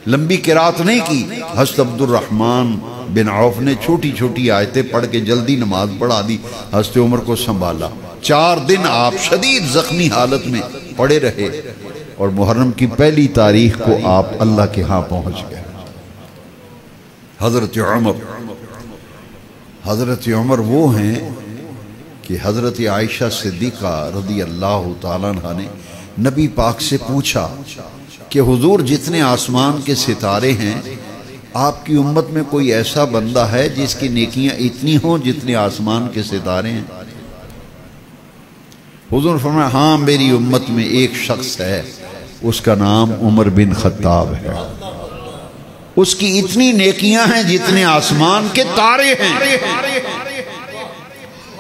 لمبی قرات نہیں کی، حضرت عبد الرحمن بن عوف نے چھوٹی چھوٹی آیتیں پڑھ کے جلدی نماز پڑھا دی، حضرت عمر کو سنبھالا۔ 4 دن آپ شدید زخمی حالت میں پڑے رہے اور محرم کی پہلی تاریخ کو آپ اللہ کے ہاں پہنچ گئے۔ حضرت عمر وہ ہیں کہ حضرت عائشہ صدیقہ رضی اللہ تعالیٰ عنہ نے نبی پاک سے پوچھا کہ حضور جتنے آسمان کے ستارے ہیں، آپ کی امت میں کوئی ایسا بندہ ہے جس کی نیکیاں اتنی ہوں جتنے آسمان کے ستارے ہیں؟ حضور نے فرمایا ہاں میری امت میں ایک شخص ہے، اس کا نام عمر بن خطاب ہے، اس کی اتنی نیکیاں ہیں جتنے آسمان کے تارے ہیں۔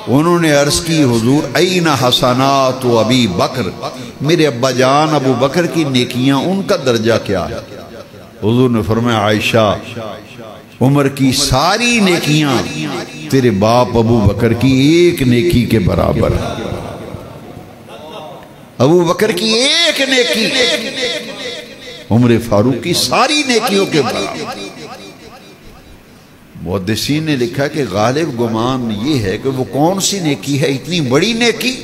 انہوں نے عرض کی حضور این حسنات و ابی بکر، میرے ابا جان ابو بکر کی نیکیاں ان کا درجہ کیا ہے؟ حضور نے فرمایا عائشہ عمر کی ساری نیکیاں تیرے باپ ابو بکر کی ایک نیکی کے برابر ہے، ابو بکر کی ایک نیکی عمر فاروق کی ساری نیکیوں کے برابر۔ محدثین نے لکھا کہ غالب گمان یہ ہے کہ وہ کون سی نیکی ہے اتنی بڑی نیکی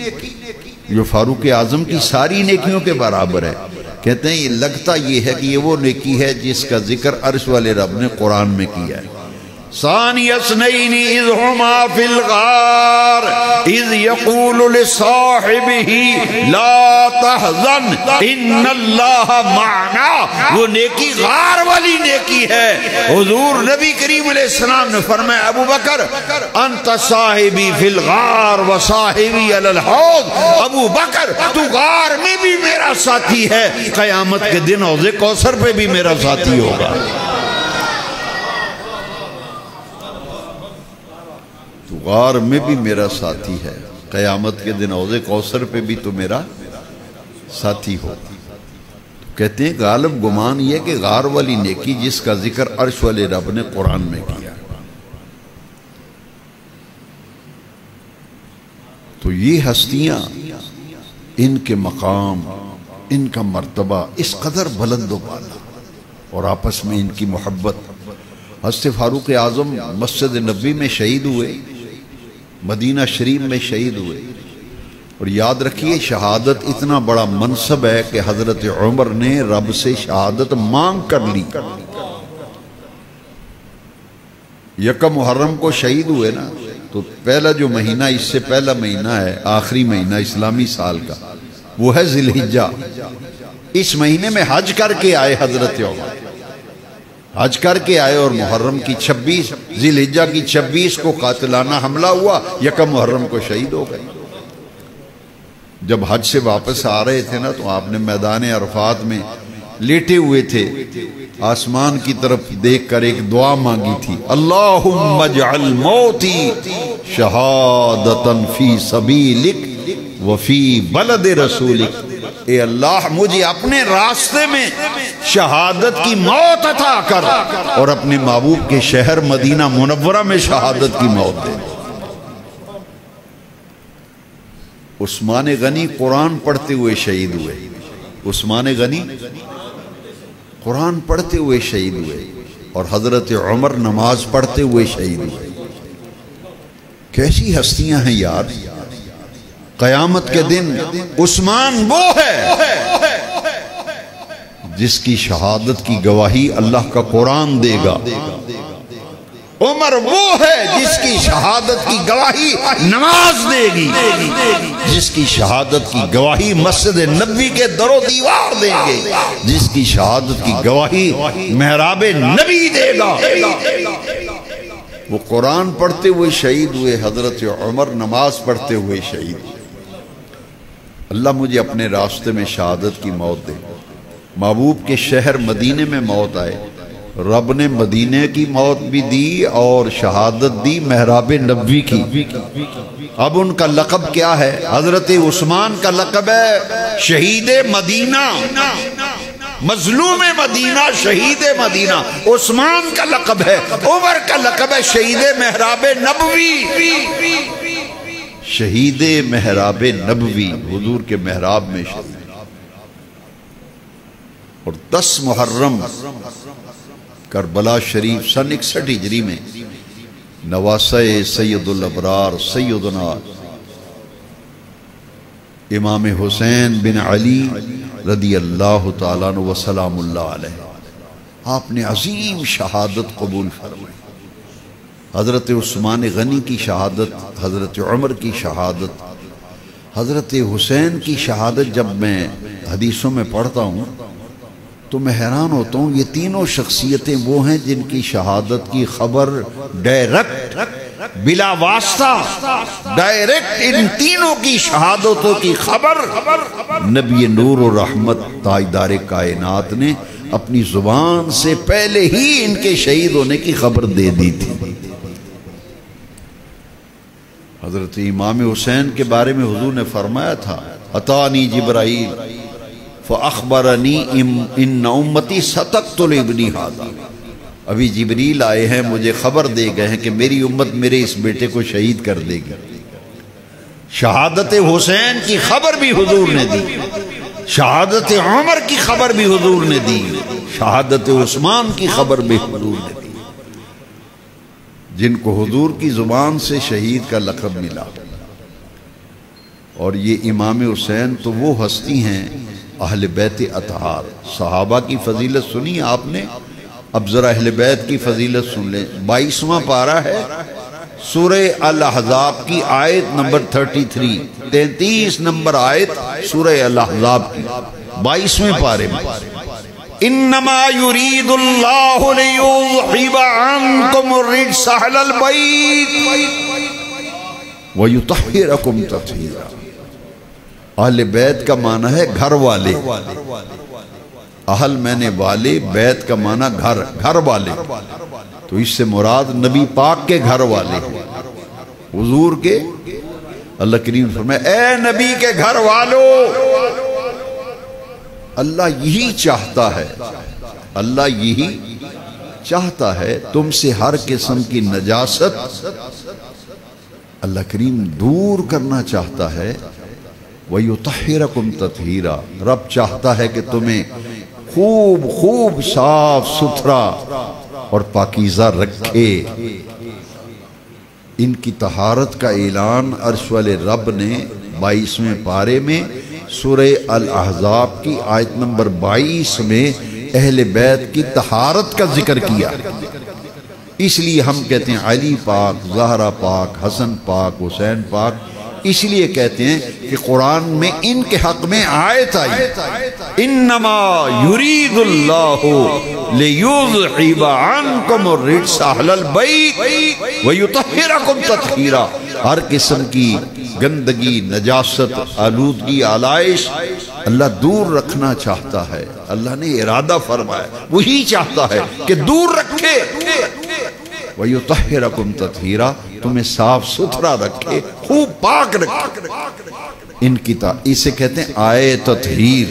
جو فاروق اعظم کی ساری نیکیوں کے برابر ہے؟ کہتے ہیں یہ لگتا یہ ہے کہ یہ وہ نیکی ہے جس کا ذکر عرش والے رب نے قرآن میں کیا ہے۔ ثانی اثنین اذ ہما فی الغار اذ یقول لصاحبہ لا تحزن ان اللہ معنا، وہ نیکی غار والی نیکی ہے۔ حضور نبی کریم علیہ السلام نے فرمایا ابو بکر انت صاحبی فی الغار و صاحبی علی الحوض، ابو بکر تو غار میں بھی میرا ساتھی ہے، قیامت کے دن حوض کوثر پہ بھی میرا ساتھی ہوگا۔ تو غار میں بھی میرا ساتھی ہے، قیامت کے دن حوض کوثر پہ بھی تو میرا ساتھی ہو۔ کہتے ہیں غالب گمان یہ کہ غار والی نیکی جس کا ذکر عرش والے رب نے قرآن میں کیا، تو یہ ہستیاں، ان کے مقام، ان کا مرتبہ اس قدر بلند و بالا، اور آپس میں ان کی محبت۔ حضرت فاروق اعظم مسجد نبوی میں شہید ہوئے، مدینہ شریف میں شہید ہوئے، اور یاد رکھیے شہادت اتنا بڑا منصب ہے کہ حضرت عمر نے رب سے شہادت مانگ کر لی۔ یکم محرم کو شہید ہوئے نا، تو پہلا جو مہینہ اس سے پہلا مہینہ ہے، آخری مہینہ اسلامی سال کا، وہ ہے ذی الحجہ۔ اس مہینے میں حج کر کے آئے حضرت عمر، حج کر کے آئے اور محرم کی 26 ذی الحجہ کی 26 کو قاتلانہ حملہ ہوا، یکم محرم کو شہید ہو گئے۔ جب حج سے واپس آ رہے تھے نا تو آپ نے میدان عرفات میں لیٹے ہوئے تھے، آسمان کی طرف دیکھ کر ایک دعا مانگی تھی، اللہم اجعل موتی شہادتاً فی سبیلک وفی بلد رسولک، اے اللہ مجھے اپنے راستے میں شہادت کی موت عطا کر اور اپنے محبوب کے شہر مدینہ منورہ میں شہادت کی موت دے۔ عثمان غنی قرآن پڑھتے ہوئے شہید ہوئے، عثمان غنی قرآن پڑھتے ہوئے شہید ہوئے، اور حضرت عمر نماز پڑھتے ہوئے شہید ہوئے۔ کیسی ہستیاں ہیں یار! قیامت کے دن عثمان وہ ہے جس کی شہادت کی گواہی اللہ کا قرآن دے گا، عمر وہ ہے جس کی شہادت کی گواہی نماز دے گی، جس کی شہادت کی گواہی مسجد نبوی کے در و دیوار دیں گے، جس کی شہادت کی گواہی محراب نبی دے گا۔ وہ قرآن پڑھتے ہوئے شہید ہوئے، حضرت عمر نماز پڑھتے ہوئے شہید ہوئے۔ اللہ مجھے اپنے راستے میں شہادت کی موت دے۔ محبوب کے شہر مدینے میں موت آئے، رب نے مدینے کی موت بھی دی اور شہادت دی محراب نبوی کی۔ اب ان کا لقب کیا ہے؟ حضرت عثمان کا لقب ہے شہید مدینہ، مظلوم مدینہ، شہید مدینہ۔ عثمان کا لقب ہے، عمر کا لقب ہے شہید محراب نبوی، شہید محراب نبوی، حضور کے محراب میں شہید۔ اور 10 محرم کربلا شریف سن 61 ہجری میں نواسہ سید الابرار سیدنا امام حسین بن علی رضی اللہ تعالیٰ عنہ وسلام اللہ علیہ، آپ نے عظیم شہادت قبول فرمائی۔ حضرت عثمان غنی کی شہادت، حضرت عمر کی شہادت، حضرت حسین کی شہادت جب میں حدیثوں میں پڑھتا ہوں تو میں حیران ہوتا ہوں، یہ تینوں شخصیتیں وہ ہیں جن کی شہادت کی خبر ڈائریکٹ بلا واسطہ، ڈائریکٹ ان تینوں کی شہادتوں کی خبر نبی نور و رحمت تاجدار کائنات نے اپنی زبان سے پہلے ہی ان کے شہید ہونے کی خبر دے دی تھی۔ حضرت امام حسین کے بارے میں حضور نے فرمایا تھا، اتانی جبرائیل فاخبرنی ان امتی ستقتل ابنی ھذا، ابھی جبریل آئے ہیں مجھے خبر دے گئے ہیں کہ میری امت میرے اس بیٹے کو شہید کر دے گی۔ شہادت حسین کی خبر بھی حضور نے دی، شہادت عمر کی خبر بھی حضور نے دی، شہادت عثمان کی خبر بھی حضور نے دی، جن کو حضور کی زبان سے شہید کا لقب ملا۔ اور یہ امام حسین تو وہ ہستی ہیں اہل بیت اطہار۔ صحابہ کی فضیلت سنی آپ نے، اب ذرا اہل بیت کی فضیلت سن لیں۔ 22واں پارہ ہے سورہ الاحزاب کی آیت نمبر 33، 33 نمبر آیت سورہ الاحزاب کی 22ویں پارے میں، انما یرید اللہ لیذہب عنکم الرجس اہل البیت ویطہرکم تطہیرا۔ اہل بیت کا معنی ہے گھر والے، اہل میں نے والے، بیت کا معنی گھر، گھر والے، تو اس سے مراد نبی پاک کے گھر والے، حضور کے۔ اللہ کریم فرمائے اے نبی کے گھر والو، اللہ یہی چاہتا ہے، اللہ یہی چاہتا ہے تم سے ہر قسم کی نجاست اللہ کریم دور کرنا چاہتا ہے۔ وَيُطَحِّرَكُمْ تَطْهِيرًا، رب چاہتا ہے کہ تمہیں خوب خوب صاف ستھرا اور پاکیزہ رکھے۔ ان کی طہارت کا اعلان عرش والے رب نے 22ویں پارے میں سورہ الاحزاب کی آیت نمبر 22 میں اہل بیت کی طہارت کا ذکر کیا۔ اس لیے ہم کہتے ہیں علی پاک، زہرا پاک، حسن پاک، حسین پاک، اس لیے کہتے ہیں کہ قرآن میں ان کے حق میں آیت آئی، انما یرید اللہ لِيُذْحِبَ عَنْكُمُ الرِّجْسَ أَهْلَ الْبَيْتِ وَيُطَهِّرَكُمْ تَطْهِيرًا۔ ہر قسم کی گندگی، نجاست، آلودگی، آلائش اللہ دور رکھنا چاہتا ہے۔ اللہ نے ارادہ فرمایا، وہی چاہتا ہے کہ دور رکھے۔ وَيُطَهِّرَكُمْ تَطْهِيرًا، تمہیں صاف ستھرا رکھے، خوب پاک رکھے۔ ان کی اسے کہتے ہیں آئے تطہیر۔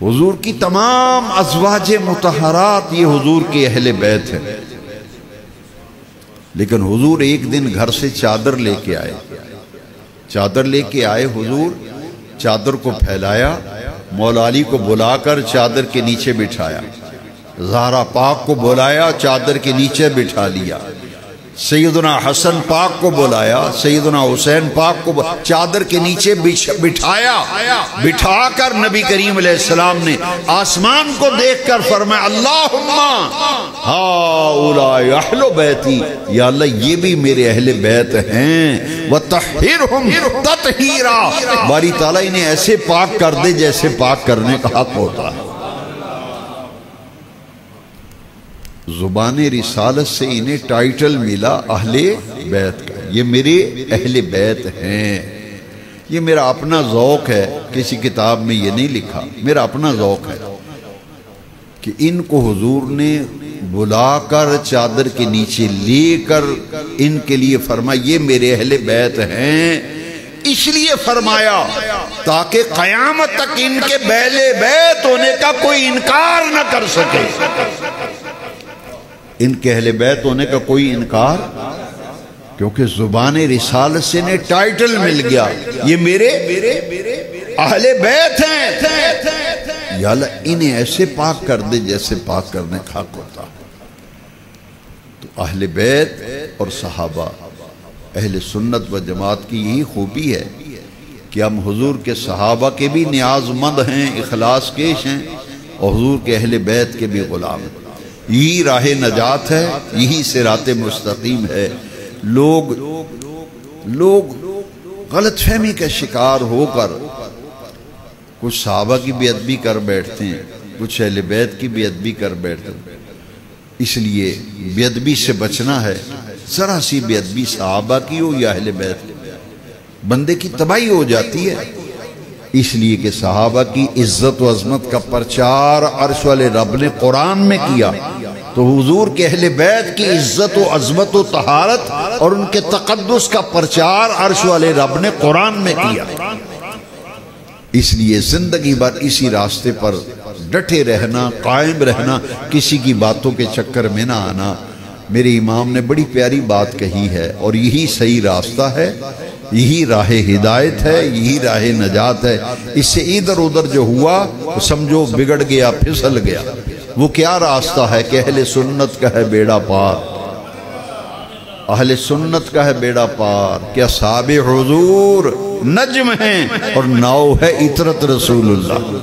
حضور کی تمام ازواج مطہرات یہ حضور کے اہل بیت ہیں، لیکن حضور ایک دن گھر سے چادر لے کے آئے۔ چادر لے کے آئے حضور، چادر کو پھیلایا، مولا علی کو بلا کر چادر کے نیچے بٹھایا، زہرا پاک کو بلایا، چادر کے نیچے بٹھا لیا، سیدنا حسن پاک کو بلایا، سیدنا حسین پاک کو چادر کے نیچے بٹھایا۔ بٹھا کر نبی کریم علیہ السلام نے آسمان کو دیکھ کر فرمایا اللہم ہؤلاء اہل بیتی، یا اللہ یہ بھی میرے اہل بیت ہیں، وطہرہم تطہیرا، باری تعالیٰ انہیں ایسے پاک کر دے جیسے پاک کرنے کا حق ہوتا ہے۔ زبان رسالت سے انہیں ٹائٹل ملا اہل بیت کا، یہ میرے اہل بیت ہیں۔ یہ میرا اپنا ذوق ہے، کسی کتاب میں یہ نہیں لکھا، میرا اپنا ذوق ہے کہ ان کو حضور نے بلا کر چادر کے نیچے لے کر ان کے لیے فرمایا یہ میرے اہل بیت ہیں، اس لیے فرمایا تاکہ قیامت تک ان کے اہل بیت ہونے کا کوئی انکار نہ کر سکے۔ ان کے اہل بیت ہونے کا کوئی انکار، کیونکہ زبان رسالت سے انہیں ٹائٹل مل گیا یہ میرے اہل بیت ہیں، یا اللہ انہیں ایسے پاک کر دے جیسے پاک کرنے کا حق ہوتا۔ تو اہل بیت اور صحابہ اہل سنت و جماعت کی یہی خوبی ہے کہ ہم حضور کے صحابہ کے بھی نیاز مند ہیں، اخلاص کیش ہیں، اور حضور کے اہل بیت کے بھی غلام ہیں۔ یہی راہ نجات ہے، یہی صراط مستقیم ہے۔ لوگ غلط فہمی کا شکار ہو کر کچھ صحابہ کی بے ادبی کر بیٹھتے ہیں، کچھ اہل بیت کی بے ادبی کر بیٹھتے ہیں۔ اس لیے بے ادبی سے بچنا ہے، ذرا سی بے ادبی صحابہ کی ہو یا اہل بیت بندے کی تباہی ہو جاتی ہے۔ اس لیے کہ صحابہ کی عزت و عظمت کا پرچار عرش والے رب نے قرآن میں کیا، تو حضور کے اہل بیت کی عزت و عظمت و طہارت اور ان کے تقدس کا پرچار عرش والے رب نے قرآن میں کیا۔ اس لیے زندگی بھر اسی راستے پر ڈٹے رہنا، قائم رہنا، کسی کی باتوں کے چکر میں نہ آنا۔ میرے امام نے بڑی پیاری بات کہی ہے، اور یہی صحیح راستہ ہے، یہی راہ ہدایت ہے، یہی راہ نجات ہے۔ اس سے ادھر ادھر جو ہوا سمجھو بگڑ گیا، پھسل گیا۔ وہ کیا راستہ ہے کہ اہل سنت کا ہے بیڑا پار، اہل سنت کا ہے بیڑا پار، کہ اصحاب حضور نجم ہیں اور ناؤ ہے عطرت رسول اللہ۔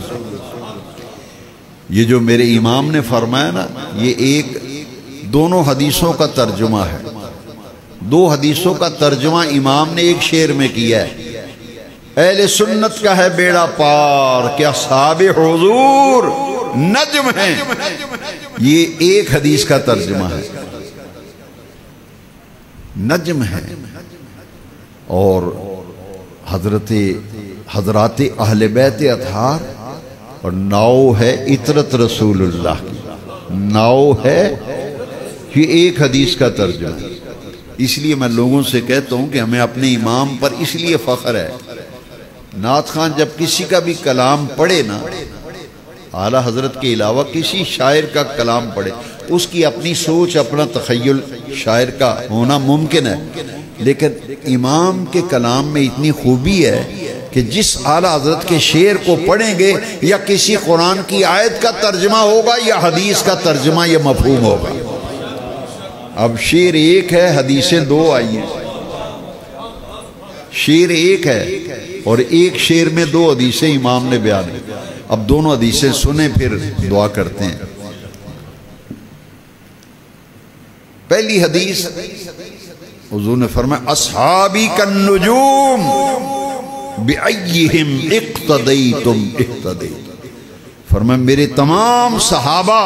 یہ جو میرے امام نے فرمایا نا، یہ دونوں حدیثوں کا ترجمہ ہے، دو حدیثوں کا ترجمہ امام نے ایک شعر میں کیا ہے۔ اہل سنت کا ہے بیڑا پار کہ اصحاب حضور نجم ہیں، یہ ایک حدیث کا ترجمہ ہے، نجم ہے۔ اور حضرات اہل بیت اطہار اور ناؤ ہے عطرت رسول اللہ کی، ناؤ ہے، یہ ایک حدیث کا ترجمہ ہے۔ اس لیے میں لوگوں سے کہتا ہوں کہ ہمیں اپنے امام پر اس لیے فخر ہے، نعت خان جب کسی کا بھی کلام پڑھے نا، اعلیٰ حضرت کے علاوہ کسی شاعر کا کلام پڑھے، اس کی اپنی سوچ، اپنا تخیل شاعر کا ہونا ممکن ہے، لیکن امام کے کلام میں اتنی خوبی ہے کہ جس اعلیٰ حضرت کے شعر کو پڑھیں گے یا کسی قرآن کی آیت کا ترجمہ ہوگا یا حدیث کا ترجمہ یا مفہوم ہوگا۔ اب شعر ایک ہے، حدیثیں دو آئی ہیں، شعر ایک ہے اور ایک شعر میں دو حدیثیں امام نے بیان کی۔ اب دونوں حدیثیں سنیں پھر دعا کرتے ہیں۔ پہلی حدیث حضور نے فرمایا اصحابی کالنجوم بأیہم اقتدیتم اہتدیتم، فرمایا میرے تمام صحابہ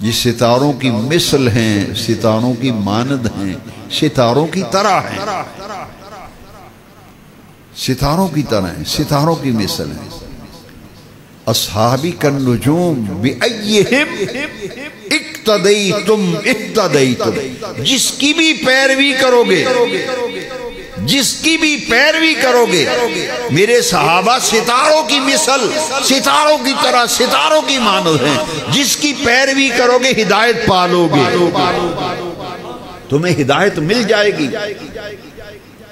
یہ ستاروں کی مثل ہیں، ستاروں کی مانند ہیں، ستاروں کی طرح ہیں، ستاروں کی طرح ہیں، ستاروں کی مثل ہیں۔ اصحابی کالنجوم بأیہم اقتدیتم اہتدیتم، جس کی بھی پیروی کرو گے، جس کی بھی پیروی کرو گے، میرے صحابہ ستاروں کی مثل، ستاروں کی طرح، ستاروں کی مانند ہیں، جس کی پیروی کرو گے ہدایت پالو گے، تمہیں ہدایت مل جائے گی۔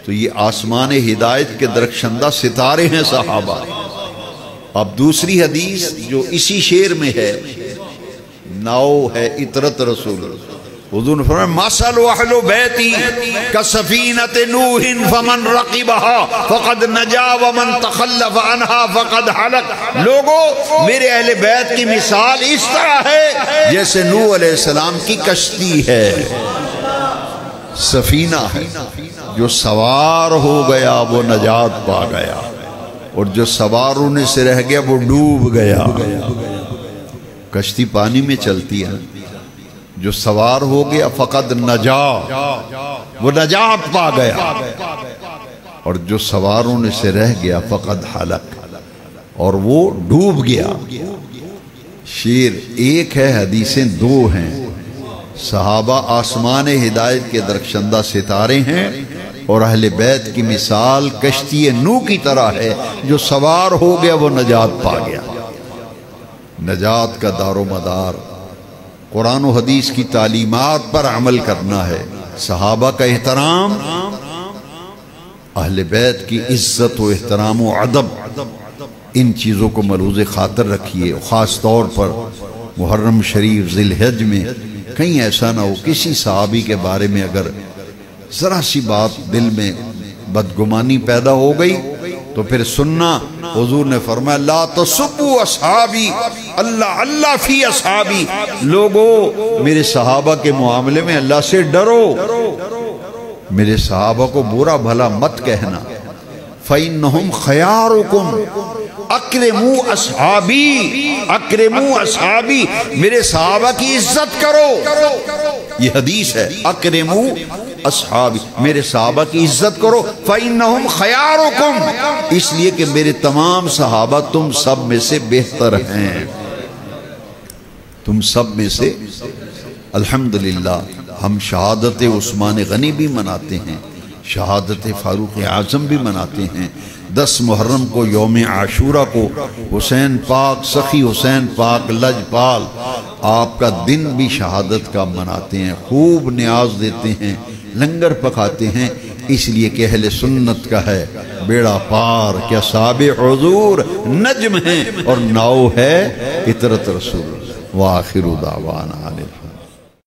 تو یہ آسمان ہدایت کے درخشندہ ستارے ہیں صحابہ۔ اب دوسری حدیث جو اسی شعر میں ہے، ناؤ ہے عطرت رسول، حضور نے فرمایا مثل اہل بیتی کسفینۃ نوح فمن رقبها فقد نجا ومن تخلف عنها فقد ہلک۔ لوگوں میرے اہل بیت کی مثال اس طرح ہے جیسے نوح علیہ السلام کی کشتی ہے، سفینہ ہے، جو سوار ہو گیا وہ نجات پا گیا، اور جو سوار ہونے سے رہ گیا وہ ڈوب گیا۔ کشتی پانی میں چلتی ہے، جو سوار ہو گیا فقد نجا، وہ نجات پا گیا، اور جو سوار ہونے سے رہ گیا فقد ہلک، اور وہ ڈوب گیا۔ شعر ایک ہے، حدیثیں دو ہیں۔ صحابہ آسمان ہدایت کے درخشندہ ستارے ہیں، اور اہل بیت کی مثال کشتی نوح کی طرح ہے، جو سوار ہو گیا وہ نجات پا گیا۔ نجات کا دار و مدار قرآن و حدیث کی تعلیمات پر عمل کرنا ہے، صحابہ کا احترام، اہل بیت کی عزت و احترام و ادب، ان چیزوں کو ملحوظ خاطر رکھیے۔ خاص طور پر محرم شریف ذی الحج میں کہیں ایسا نہ ہو کسی صحابی کے بارے میں اگر ذرا سی بات دل میں بدگمانی پیدا ہو گئی تو پھر سننا، حضور نے فرمایا لا تسبوا اصحابی اللہ اللہ فی اصحابی، لوگو میرے صحابہ کے معاملے میں اللہ سے ڈرو، میرے صحابہ کو برا بھلا مت کہنا۔ فَإِنَّهُمْ خَيَارُكُمْ اکرموا اصحابی، اکرموا اصحابی، میرے صحابہ کی عزت کرو، یہ حدیث ہے، اکرموا اصحابی، میرے صحابہ کی عزت کرو۔ فَإِنَّهُمْ خَيَارُكُمْ، اس لیے کہ میرے تمام صحابہ تم سب میں سے بہتر ہیں، تم سب میں سے۔ الحمدللہ ہم شہادت عثمان غنی بھی مناتے ہیں، شہادت فاروق اعظم بھی مناتے ہیں۔ 10 محرم کو یوم عاشورہ کو حسین پاک، سخی حسین پاک لجپال، آپ کا دن بھی شہادت کا مناتے ہیں، خوب نیاز دیتے ہیں، لنگر پکاتے ہیں، اس لیے کہ اہل سنت کا ہے بیڑا پار، کیا صحاب حضور نجم ہیں اور ناؤ ہے عطرت رسول۔ وآخر دعوانا